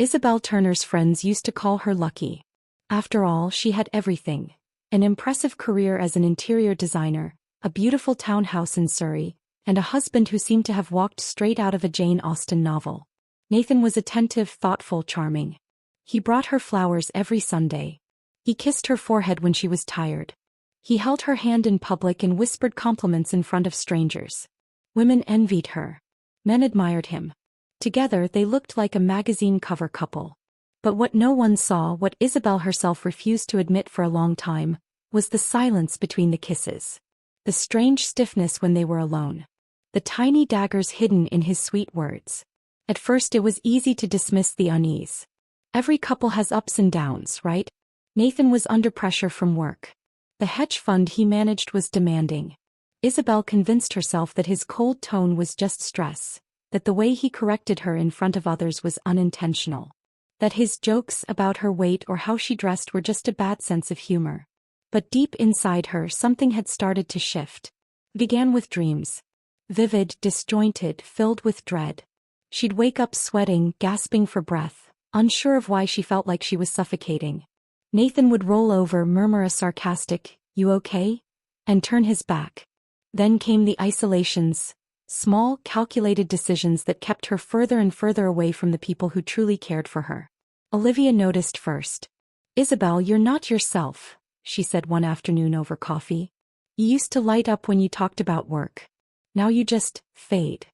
Isabelle Turner's friends used to call her lucky. After all, she had everything: an impressive career as an interior designer, a beautiful townhouse in Surrey, and a husband who seemed to have walked straight out of a Jane Austen novel. Nathan was attentive, thoughtful, charming. He brought her flowers every Sunday. He kissed her forehead when she was tired. He held her hand in public and whispered compliments in front of strangers. Women envied her. Men admired him. Together they looked like a magazine cover couple. But what no one saw, what Isabelle herself refused to admit for a long time, was the silence between the kisses. The strange stiffness when they were alone. The tiny daggers hidden in his sweet words. At first it was easy to dismiss the unease. Every couple has ups and downs, right? Nathan was under pressure from work. The hedge fund he managed was demanding. Isabelle convinced herself that his cold tone was just stress, that the way he corrected her in front of others was unintentional. That his jokes about her weight or how she dressed were just a bad sense of humor. But deep inside her something had started to shift. It began with dreams. Vivid, disjointed, filled with dread. She'd wake up sweating, gasping for breath, unsure of why she felt like she was suffocating. Nathan would roll over, murmur a sarcastic, "You okay?" and turn his back. Then came the isolations, small, calculated decisions that kept her further and further away from the people who truly cared for her. Olivia noticed first. "Isabelle, you're not yourself," she said one afternoon over coffee. "You used to light up when you talked about work. Now you just fade."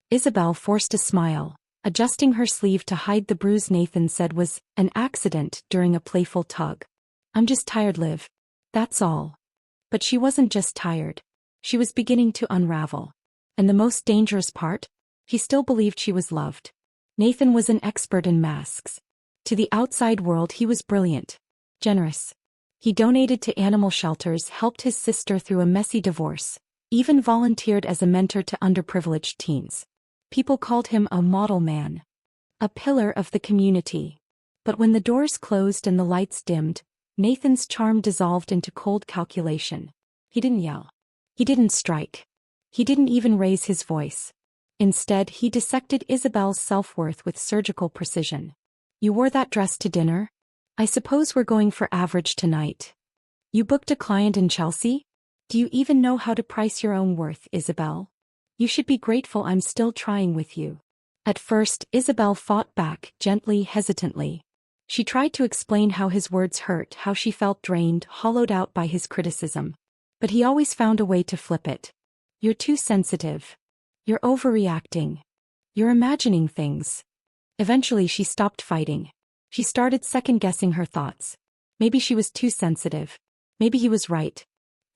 Isabelle forced a smile, adjusting her sleeve to hide the bruise Nathan said was an accident during a playful tug. "I'm just tired, Liv. That's all." But she wasn't just tired. She was beginning to unravel. And the most dangerous part? He still believed she was loved. Nathan was an expert in masks. To the outside world he was brilliant. Generous. He donated to animal shelters, helped his sister through a messy divorce, even volunteered as a mentor to underprivileged teens. People called him a model man. A pillar of the community. But when the doors closed and the lights dimmed, Nathan's charm dissolved into cold calculation. He didn't yell. He didn't strike. He didn't even raise his voice. Instead, he dissected Isabelle's self-worth with surgical precision. "You wore that dress to dinner? I suppose we're going for average tonight. You booked a client in Chelsea? Do you even know how to price your own worth, Isabelle? You should be grateful I'm still trying with you." At first, Isabelle fought back, gently, hesitantly. She tried to explain how his words hurt, how she felt drained, hollowed out by his criticism. But he always found a way to flip it. "You're too sensitive. You're overreacting. You're imagining things." Eventually she stopped fighting. She started second-guessing her thoughts. Maybe she was too sensitive. Maybe he was right.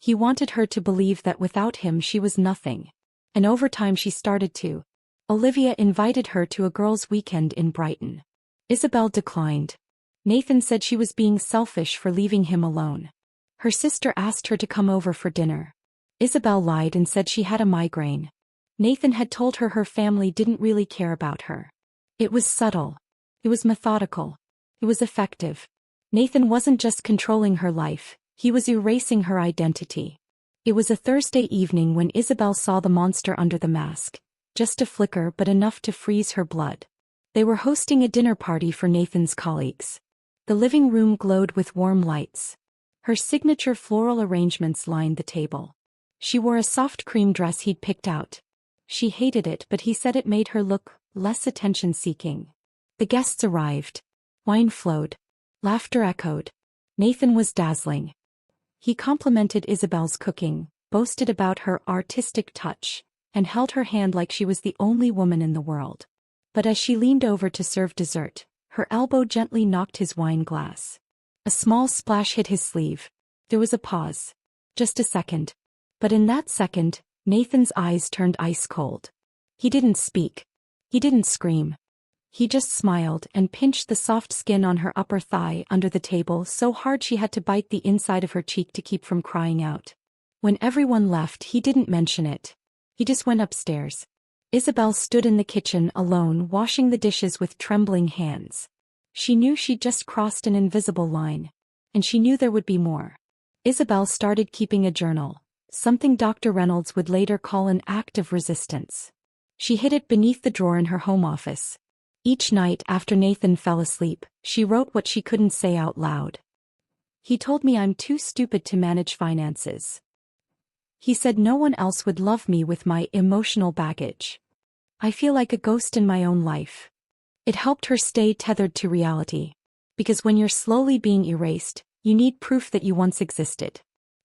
He wanted her to believe that without him she was nothing. And over time she started to. Olivia invited her to a girls' weekend in Brighton. Isabelle declined. Nathan said she was being selfish for leaving him alone. Her sister asked her to come over for dinner. Isabelle lied and said she had a migraine. Nathan had told her her family didn't really care about her. It was subtle. It was methodical. It was effective. Nathan wasn't just controlling her life, he was erasing her identity. It was a Thursday evening when Isabelle saw the monster under the mask. Just a flicker, but enough to freeze her blood. They were hosting a dinner party for Nathan's colleagues. The living room glowed with warm lights. Her signature floral arrangements lined the table. She wore a soft cream dress he'd picked out. She hated it, but he said it made her look less attention-seeking. The guests arrived. Wine flowed. Laughter echoed. Nathan was dazzling. He complimented Isabelle's cooking, boasted about her artistic touch, and held her hand like she was the only woman in the world. But as she leaned over to serve dessert, her elbow gently knocked his wine glass. A small splash hit his sleeve. There was a pause. Just a second. But in that second, Nathan's eyes turned ice cold. He didn't speak. He didn't scream. He just smiled and pinched the soft skin on her upper thigh under the table so hard she had to bite the inside of her cheek to keep from crying out. When everyone left, he didn't mention it. He just went upstairs. Isabelle stood in the kitchen alone, washing the dishes with trembling hands. She knew she'd just crossed an invisible line. And she knew there would be more. Isabelle started keeping a journal, something Dr. Reynolds would later call an act of resistance. She hid it beneath the drawer in her home office. Each night after Nathan fell asleep, she wrote what she couldn't say out loud. He told me I'm too stupid to manage finances. He said no one else would love me with my emotional baggage. I feel like a ghost in my own life. It helped her stay tethered to reality. Because when you're slowly being erased, you need proof that you once existed.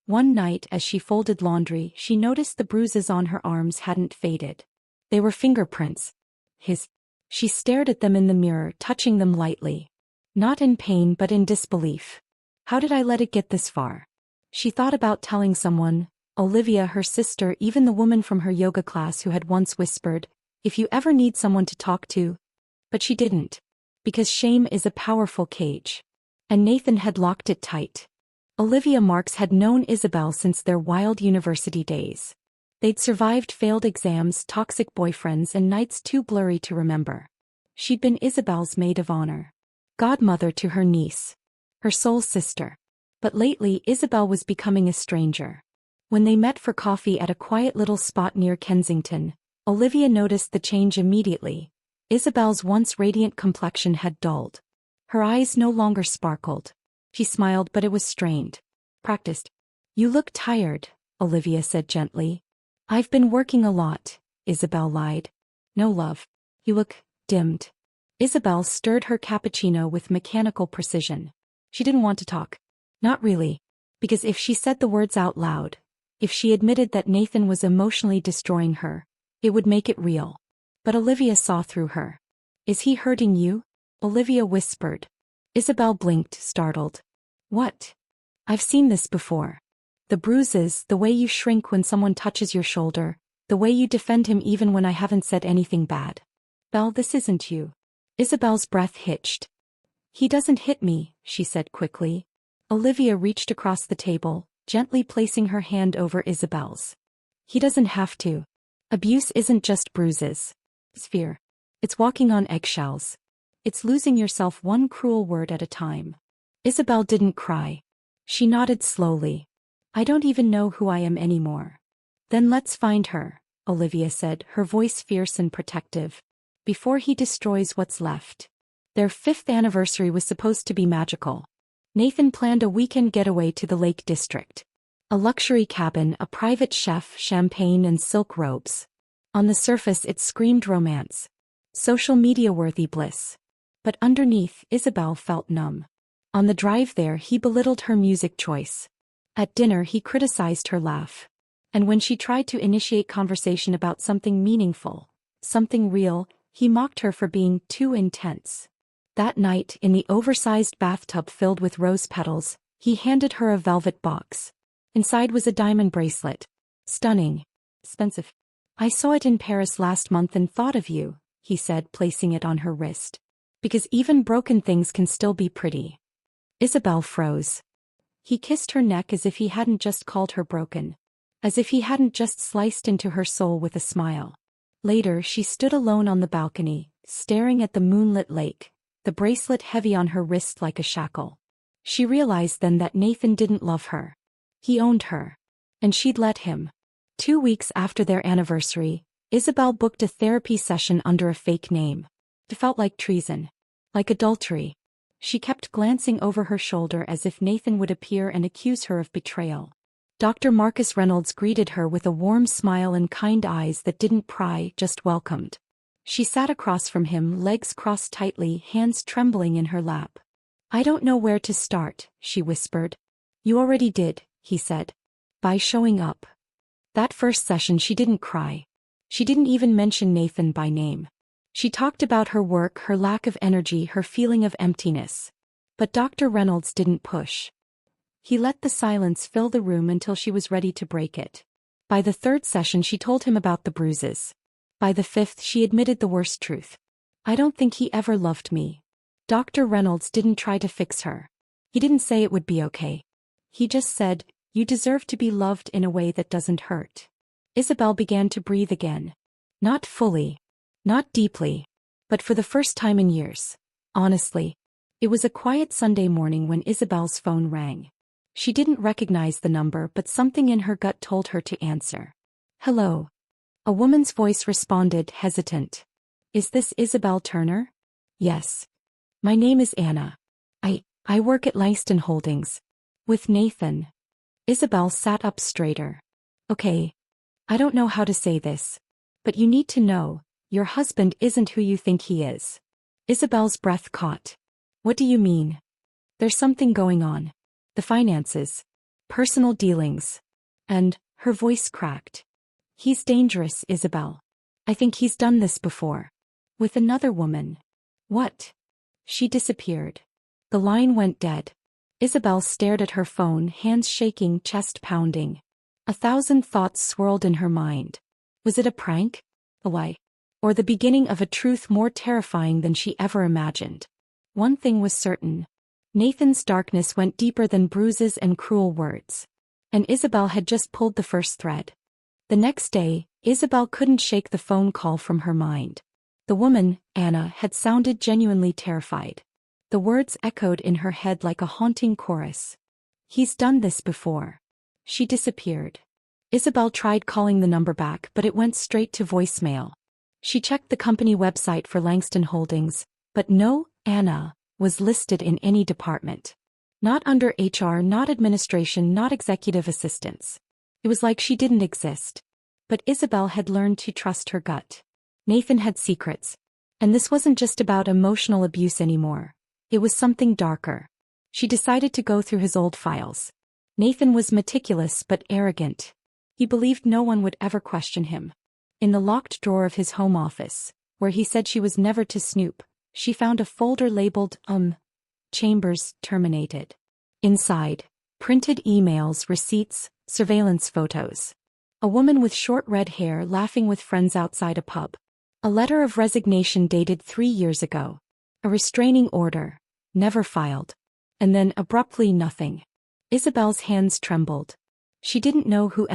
One night as she folded laundry, she noticed the bruises on her arms hadn't faded. They were fingerprints. His. She stared at them in the mirror, touching them lightly. Not in pain but in disbelief. How did I let it get this far? She thought about telling someone, Olivia, her sister, even the woman from her yoga class who had once whispered, "If you ever need someone to talk to." But she didn't. Because shame is a powerful cage. And Nathan had locked it tight. Olivia Marks had known Isabelle since their wild university days. They'd survived failed exams, toxic boyfriends, and nights too blurry to remember. She'd been Isabelle's maid of honor. Godmother to her niece. Her soul sister. But lately Isabelle was becoming a stranger. When they met for coffee at a quiet little spot near Kensington, Olivia noticed the change immediately. Isabelle's once radiant complexion had dulled. Her eyes no longer sparkled. She smiled, but it was strained. Practiced. "You look tired," Olivia said gently. "I've been working a lot," Isabelle lied. "No, love. You look dimmed." Isabelle stirred her cappuccino with mechanical precision. She didn't want to talk. Not really. Because if she said the words out loud, if she admitted that Nathan was emotionally destroying her, it would make it real. But Olivia saw through her. "Is he hurting you?" Olivia whispered. Isabelle blinked, startled. "What?" "I've seen this before. The bruises, the way you shrink when someone touches your shoulder, the way you defend him even when I haven't said anything bad." "Belle, this isn't you." Isabelle's breath hitched. "He doesn't hit me," she said quickly. Olivia reached across the table, gently placing her hand over Isabelle's. "He doesn't have to. Abuse isn't just bruises. It's fear. It's walking on eggshells. It's losing yourself one cruel word at a time." Isabelle didn't cry. She nodded slowly. "I don't even know who I am anymore." "Then let's find her," Olivia said, her voice fierce and protective. "Before he destroys what's left." Their 5th anniversary was supposed to be magical. Nathan planned a weekend getaway to the Lake District. A luxury cabin, a private chef, champagne and silk robes. On the surface it screamed romance. Social media-worthy bliss. But underneath, Isabelle felt numb. On the drive there he belittled her music choice. At dinner he criticized her laugh. And when she tried to initiate conversation about something meaningful, something real, he mocked her for being too intense. That night, in the oversized bathtub filled with rose petals, he handed her a velvet box. Inside was a diamond bracelet. Stunning. Expensive. "I saw it in Paris last month and thought of you," he said, placing it on her wrist. "Because even broken things can still be pretty." Isabelle froze. He kissed her neck as if he hadn't just called her broken. As if he hadn't just sliced into her soul with a smile. Later she stood alone on the balcony, staring at the moonlit lake, the bracelet heavy on her wrist like a shackle. She realized then that Nathan didn't love her. He owned her. And she'd let him. 2 weeks after their anniversary, Isabelle booked a therapy session under a fake name. It felt like treason. Like adultery. She kept glancing over her shoulder as if Nathan would appear and accuse her of betrayal. Dr. Marcus Reynolds greeted her with a warm smile and kind eyes that didn't pry, just welcomed. She sat across from him, legs crossed tightly, hands trembling in her lap. "I don't know where to start," she whispered. "You already did," he said. "By showing up." That first session she didn't cry. She didn't even mention Nathan by name. She talked about her work, her lack of energy, her feeling of emptiness. But Dr. Reynolds didn't push. He let the silence fill the room until she was ready to break it. By the 3rd session she told him about the bruises. By the 5th she admitted the worst truth. "I don't think he ever loved me." Dr. Reynolds didn't try to fix her. He didn't say it would be okay. He just said, "You deserve to be loved in a way that doesn't hurt." Isabelle began to breathe again. Not fully. Not deeply. But for the first time in years. Honestly. It was a quiet Sunday morning when Isabelle's phone rang. She didn't recognize the number, but something in her gut told her to answer. "Hello." A woman's voice responded, hesitant. "Is this Isabelle Turner?" Yes. My name is Anna. I work at Langston Holdings. With Nathan. Isabelle sat up straighter. Okay. I don't know how to say this. But you need to know, your husband isn't who you think he is. Isabelle's breath caught. What do you mean? There's something going on. The finances. Personal dealings. And, her voice cracked. He's dangerous, Isabelle. I think he's done this before. With another woman. What? She disappeared. The line went dead. Isabelle stared at her phone, hands shaking, chest pounding. 1,000 thoughts swirled in her mind. Was it a prank? A lie? Or the beginning of a truth more terrifying than she ever imagined? One thing was certain. Nathan's darkness went deeper than bruises and cruel words. And Isabelle had just pulled the first thread. The next day, Isabelle couldn't shake the phone call from her mind. The woman, Anna, had sounded genuinely terrified. The words echoed in her head like a haunting chorus. He's done this before. She disappeared. Isabelle tried calling the number back, but it went straight to voicemail. She checked the company website for Langston Holdings, but no Anna was listed in any department. Not under HR, not administration, not executive assistants. It was like she didn't exist. But Isabelle had learned to trust her gut. Nathan had secrets. And this wasn't just about emotional abuse anymore. It was something darker. She decided to go through his old files. Nathan was meticulous but arrogant. He believed no one would ever question him. In the locked drawer of his home office, where he said she was never to snoop, she found a folder labeled, Chambers terminated. Inside, printed emails, receipts, surveillance photos. A woman with short red hair laughing with friends outside a pub. A letter of resignation dated 3 years ago. A restraining order, never filed. And then abruptly nothing. Isabelle's hands trembled. She didn't know who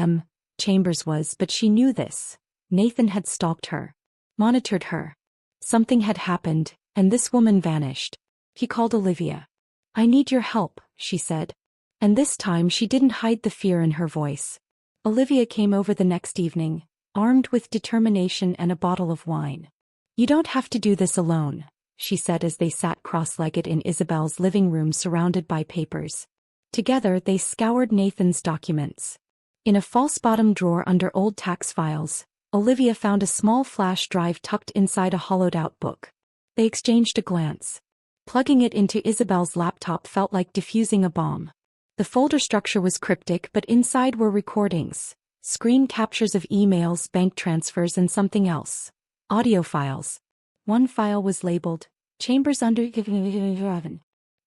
Chambers was, but she knew this. Nathan had stalked her. Monitored her. Something had happened, and this woman vanished. He called Olivia. I need your help, she said. And this time she didn't hide the fear in her voice. Olivia came over the next evening, armed with determination and a bottle of wine. You don't have to do this alone, she said as they sat cross-legged in Isabelle's living room surrounded by papers. Together they scoured Nathan's documents. In a false-bottom drawer under old tax files, Olivia found a small flash drive tucked inside a hollowed-out book. They exchanged a glance. Plugging it into Isabelle's laptop felt like defusing a bomb. The folder structure was cryptic, but inside were recordings, screen captures of emails, bank transfers, and something else. Audio files. One file was labeled, Chambers under... The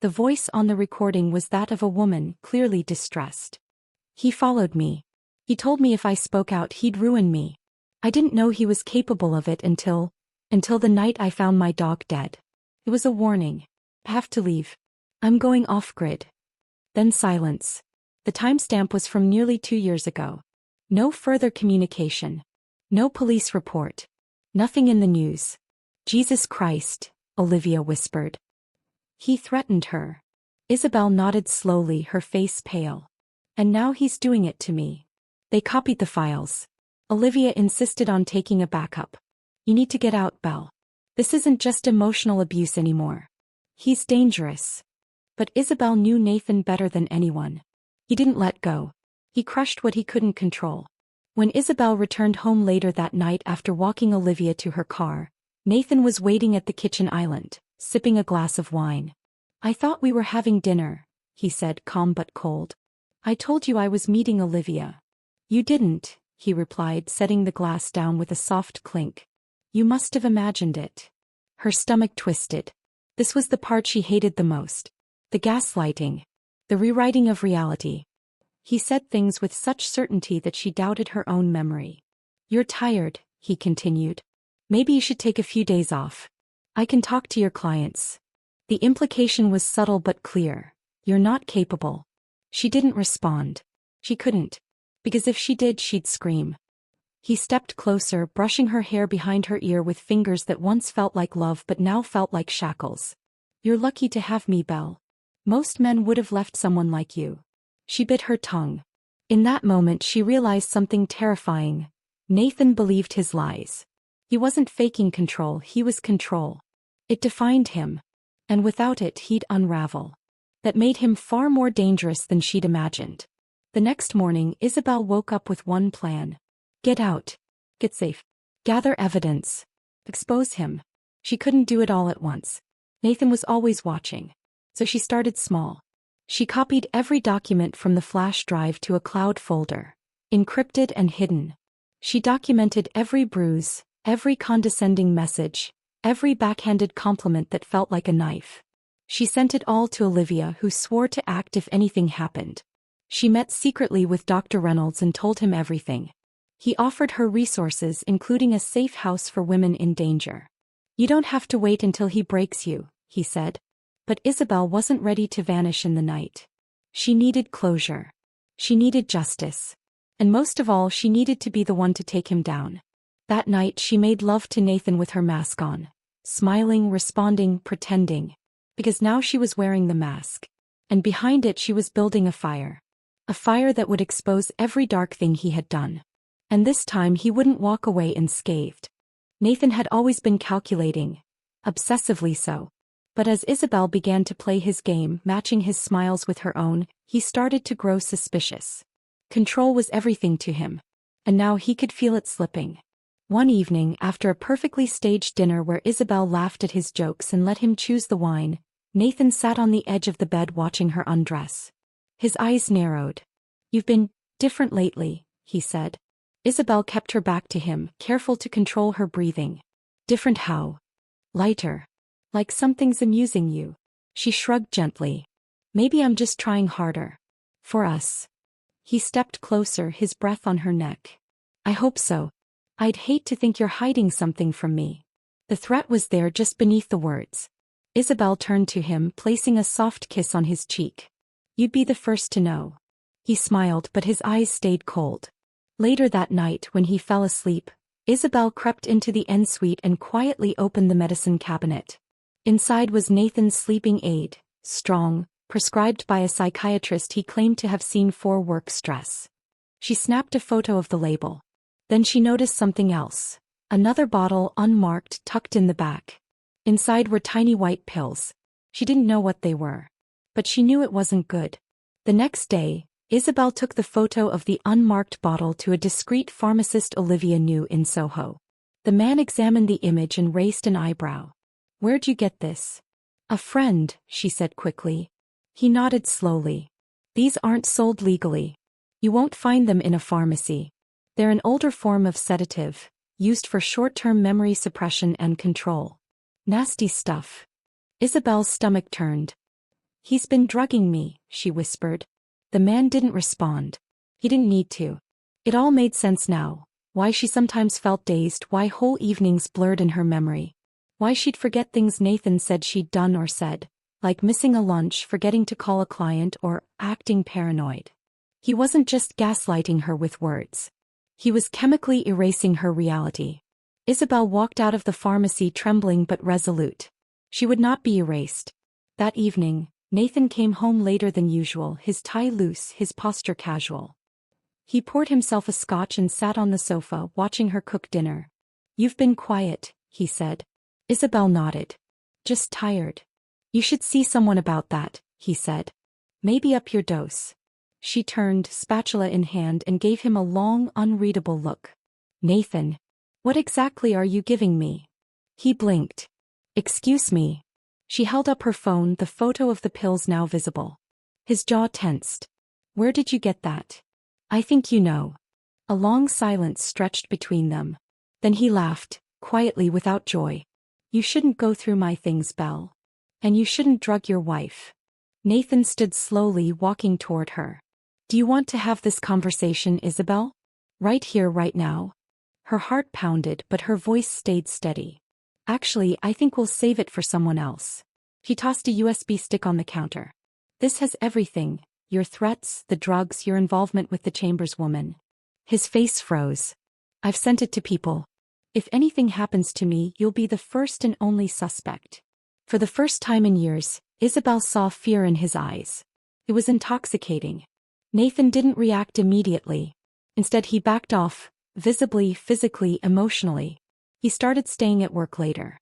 voice on the recording was that of a woman, clearly distressed. He followed me. He told me if I spoke out he'd ruin me. I didn't know he was capable of it until the night I found my dog dead. It was a warning. I have to leave. I'm going off-grid. Then silence. The timestamp was from nearly 2 years ago. No further communication. No police report. Nothing in the news. Jesus Christ, Olivia whispered. He threatened her. Isabelle nodded slowly, her face pale. And now he's doing it to me. They copied the files. Olivia insisted on taking a backup. You need to get out, Belle. This isn't just emotional abuse anymore. He's dangerous. But Isabelle knew Nathan better than anyone. He didn't let go. He crushed what he couldn't control. When Isabelle returned home later that night after walking Olivia to her car, Nathan was waiting at the kitchen island, sipping a glass of wine. I thought we were having dinner, he said, calm but cold. I told you I was meeting Olivia. You didn't, he replied, setting the glass down with a soft clink. You must have imagined it. Her stomach twisted. This was the part she hated the most. The gaslighting. The rewriting of reality. He said things with such certainty that she doubted her own memory. You're tired, he continued. Maybe you should take a few days off. I can talk to your clients. The implication was subtle but clear. You're not capable. She didn't respond. She couldn't. Because if she did, she'd scream. He stepped closer, brushing her hair behind her ear with fingers that once felt like love but now felt like shackles. You're lucky to have me, Belle. Most men would have left someone like you. She bit her tongue. In that moment she realized something terrifying. Nathan believed his lies. He wasn't faking control, he was control. It defined him. And without it he'd unravel. That made him far more dangerous than she'd imagined. The next morning Isabelle woke up with one plan. Get out. Get safe. Gather evidence. Expose him. She couldn't do it all at once. Nathan was always watching. So she started small. She copied every document from the flash drive to a cloud folder, encrypted and hidden. She documented every bruise, every condescending message, every backhanded compliment that felt like a knife. She sent it all to Olivia, who swore to act if anything happened. She met secretly with Dr. Reynolds and told him everything. He offered her resources, including a safe house for women in danger. You don't have to wait until he breaks you, he said. But Isabelle wasn't ready to vanish in the night. She needed closure. She needed justice. And most of all, she needed to be the one to take him down. That night she made love to Nathan with her mask on. Smiling, responding, pretending. Because now she was wearing the mask. And behind it she was building a fire. A fire that would expose every dark thing he had done. And this time he wouldn't walk away unscathed. Nathan had always been calculating. Obsessively so. But as Isabelle began to play his game, matching his smiles with her own, he started to grow suspicious. Control was everything to him. And now he could feel it slipping. One evening, after a perfectly staged dinner where Isabelle laughed at his jokes and let him choose the wine, Nathan sat on the edge of the bed watching her undress. His eyes narrowed. You've been different lately, he said. Isabelle kept her back to him, careful to control her breathing. Different how? Lighter. Like something's amusing you. She shrugged gently. Maybe I'm just trying harder. For us. He stepped closer, his breath on her neck. I hope so. I'd hate to think you're hiding something from me. The threat was there just beneath the words. Isabelle turned to him, placing a soft kiss on his cheek. You'd be the first to know. He smiled, but his eyes stayed cold. Later that night, when he fell asleep, Isabelle crept into the ensuite and quietly opened the medicine cabinet. Inside was Nathan's sleeping aid, strong, prescribed by a psychiatrist he claimed to have seen for work stress. She snapped a photo of the label. Then she noticed something else. Another bottle, unmarked, tucked in the back. Inside were tiny white pills. She didn't know what they were. But she knew it wasn't good. The next day, Isabelle took the photo of the unmarked bottle to a discreet pharmacist Olivia knew in Soho. The man examined the image and raised an eyebrow. Where'd you get this? A friend, she said quickly. He nodded slowly. These aren't sold legally. You won't find them in a pharmacy. They're an older form of sedative, used for short-term memory suppression and control. Nasty stuff. Isabelle's stomach turned. He's been drugging me, she whispered. The man didn't respond. He didn't need to. It all made sense now. Why she sometimes felt dazed, why whole evenings blurred in her memory. Why she'd forget things Nathan said she'd done or said, like missing a lunch, forgetting to call a client, or acting paranoid. He wasn't just gaslighting her with words. He was chemically erasing her reality. Isabelle walked out of the pharmacy trembling but resolute. She would not be erased. That evening, Nathan came home later than usual, his tie loose, his posture casual. He poured himself a scotch and sat on the sofa, watching her cook dinner. You've been quiet, he said. Isabelle nodded. Just tired. You should see someone about that, he said. Maybe up your dose. She turned, spatula in hand, and gave him a long, unreadable look. Nathan. What exactly are you giving me? He blinked. Excuse me. She held up her phone, the photo of the pills now visible. His jaw tensed. Where did you get that? I think you know. A long silence stretched between them. Then he laughed, quietly without joy. You shouldn't go through my things, Belle. And you shouldn't drug your wife. Nathan stood slowly, walking toward her. Do you want to have this conversation, Isabelle? Right here, right now? Her heart pounded, but her voice stayed steady. Actually, I think we'll save it for someone else. He tossed a USB stick on the counter. This has everything. Your threats, the drugs, your involvement with the Chambers woman. His face froze. I've sent it to people. If anything happens to me, you'll be the first and only suspect. For the first time in years, Isabelle saw fear in his eyes. It was intoxicating. Nathan didn't react immediately. Instead, he backed off, visibly, physically, emotionally. He started staying at work later.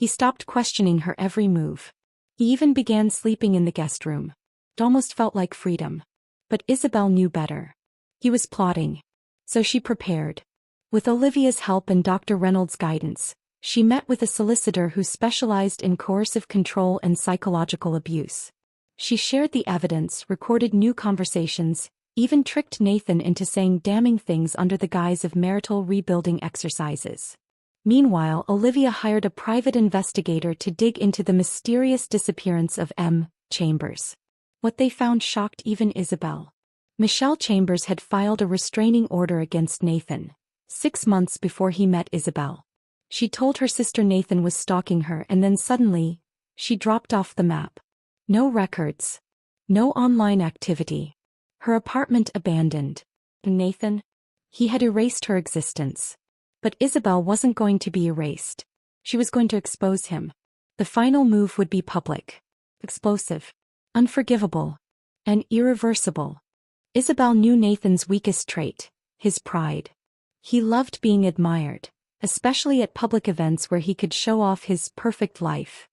He stopped questioning her every move. He even began sleeping in the guest room. It almost felt like freedom. But Isabelle knew better. He was plotting. So she prepared. With Olivia's help and Dr. Reynolds' guidance, she met with a solicitor who specialized in coercive control and psychological abuse. She shared the evidence, recorded new conversations, even tricked Nathan into saying damning things under the guise of marital rebuilding exercises. Meanwhile, Olivia hired a private investigator to dig into the mysterious disappearance of M. Chambers. What they found shocked even Isabelle. Michelle Chambers had filed a restraining order against Nathan 6 months before he met Isabelle. She told her sister Nathan was stalking her, and then suddenly, she dropped off the map. No records. No online activity. Her apartment abandoned. And Nathan? He had erased her existence. But Isabelle wasn't going to be erased. She was going to expose him. The final move would be public. Explosive. Unforgivable. And irreversible. Isabelle knew Nathan's weakest trait, his pride. He loved being admired, especially at public events where he could show off his perfect life.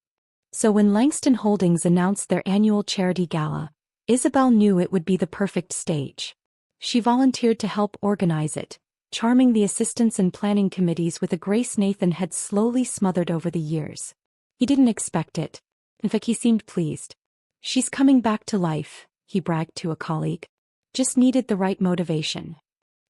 So when Langston Holdings announced their annual charity gala, Isabelle knew it would be the perfect stage. She volunteered to help organize it, charming the assistants and planning committees with a grace Nathan had slowly smothered over the years. He didn't expect it. In fact, he seemed pleased. "She's coming back to life," he bragged to a colleague. "Just needed the right motivation."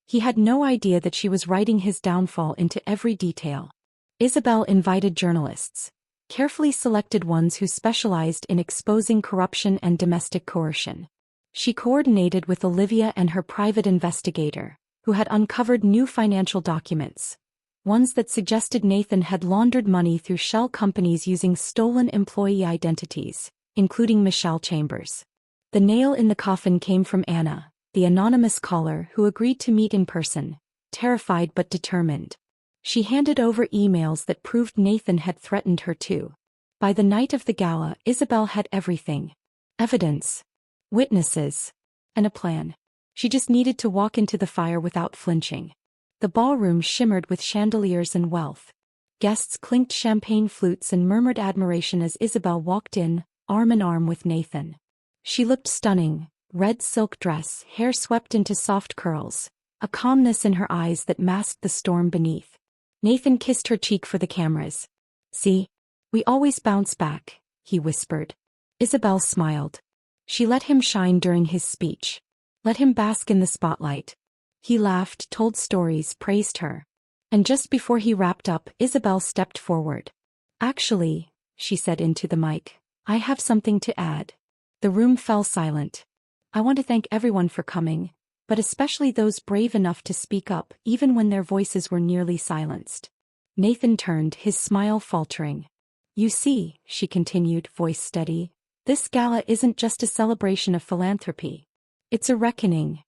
He had no idea that she was writing his downfall into every detail. Isabelle invited journalists, carefully selected ones who specialized in exposing corruption and domestic coercion. She coordinated with Olivia and her private investigator, who had uncovered new financial documents, ones that suggested Nathan had laundered money through shell companies using stolen employee identities, including Michelle Chambers. The nail in the coffin came from Anna, the anonymous caller who agreed to meet in person, terrified but determined. She handed over emails that proved Nathan had threatened her too. By the night of the gala, Isabelle had everything. Evidence, witnesses, and a plan. She just needed to walk into the fire without flinching. The ballroom shimmered with chandeliers and wealth. Guests clinked champagne flutes and murmured admiration as Isabelle walked in, arm in arm with Nathan. She looked stunning, red silk dress, hair swept into soft curls, a calmness in her eyes that masked the storm beneath. Nathan kissed her cheek for the cameras. "See? We always bounce back," he whispered. Isabelle smiled. She let him shine during his speech. Let him bask in the spotlight. He laughed, told stories, praised her. And just before he wrapped up, Isabelle stepped forward. "Actually," she said into the mic, "I have something to add." The room fell silent. "I want to thank everyone for coming, but especially those brave enough to speak up even when their voices were nearly silenced." Nathan turned, his smile faltering. "You see," she continued, voice steady, "this gala isn't just a celebration of philanthropy. It's a reckoning."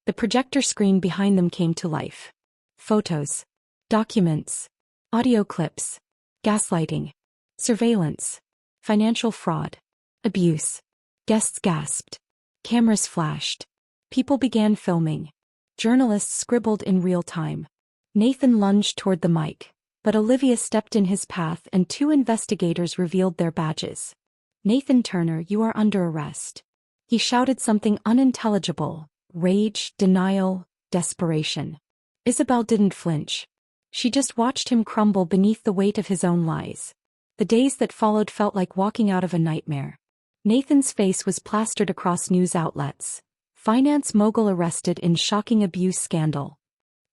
The projector screen behind them came to life. Photos, documents, audio clips, gaslighting, surveillance, financial fraud, abuse. Guests gasped. Cameras flashed. People began filming. Journalists scribbled in real time. Nathan lunged toward the mic, but Olivia stepped in his path and 2 investigators revealed their badges. "Nathan Turner, you are under arrest." He shouted something unintelligible, rage, denial, desperation. Isabelle didn't flinch. She just watched him crumble beneath the weight of his own lies. The days that followed felt like walking out of a nightmare. Nathan's face was plastered across news outlets. Finance mogul arrested in shocking abuse scandal.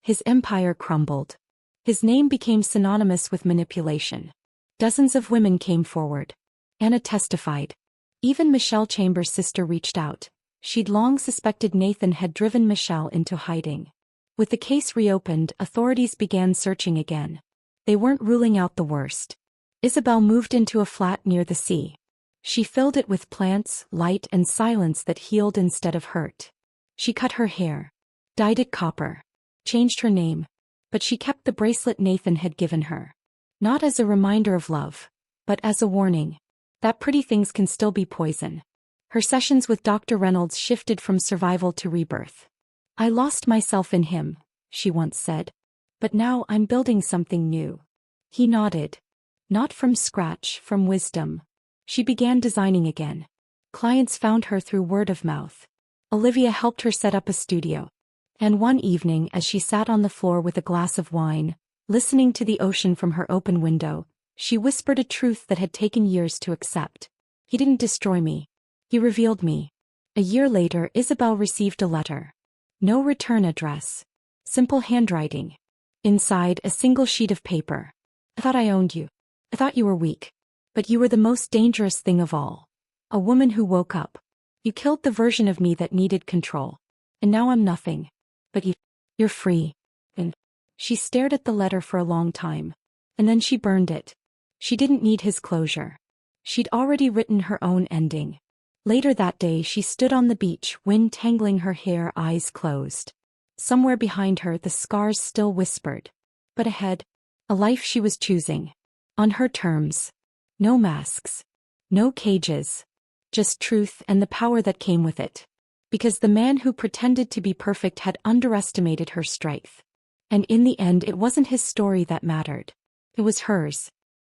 His empire crumbled. His name became synonymous with manipulation. Dozens of women came forward. Anna testified. Even Michelle Chambers' sister reached out. She'd long suspected Nathan had driven Michelle into hiding. With the case reopened, authorities began searching again. They weren't ruling out the worst. Isabelle moved into a flat near the sea. She filled it with plants, light, and silence that healed instead of hurt. She cut her hair, dyed it copper, changed her name, but she kept the bracelet Nathan had given her. Not as a reminder of love, but as a warning that pretty things can still be poison. Her sessions with Dr. Reynolds shifted from survival to rebirth. "I lost myself in him," she once said. "But now I'm building something new." He nodded. Not from scratch, from wisdom. She began designing again. Clients found her through word of mouth. Olivia helped her set up a studio. And one evening, as she sat on the floor with a glass of wine, listening to the ocean from her open window, she whispered a truth that had taken years to accept. He didn't destroy me. He revealed me. A year later, Isabelle received a letter. No return address. Simple handwriting. Inside, a single sheet of paper. I thought I owned you. I thought you were weak. But you were the most dangerous thing of all. A woman who woke up. You killed the version of me that needed control. And now I'm nothing. But you're free. And she stared at the letter for a long time. And then she burned it. She didn't need his closure. She'd already written her own ending. Later that day she stood on the beach, wind tangling her hair, eyes closed. Somewhere behind her the scars still whispered. But ahead, a life she was choosing. On her terms. No masks. No cages. Just truth and the power that came with it. Because the man who pretended to be perfect had underestimated her strength. And in the end it wasn't his story that mattered. It was hers.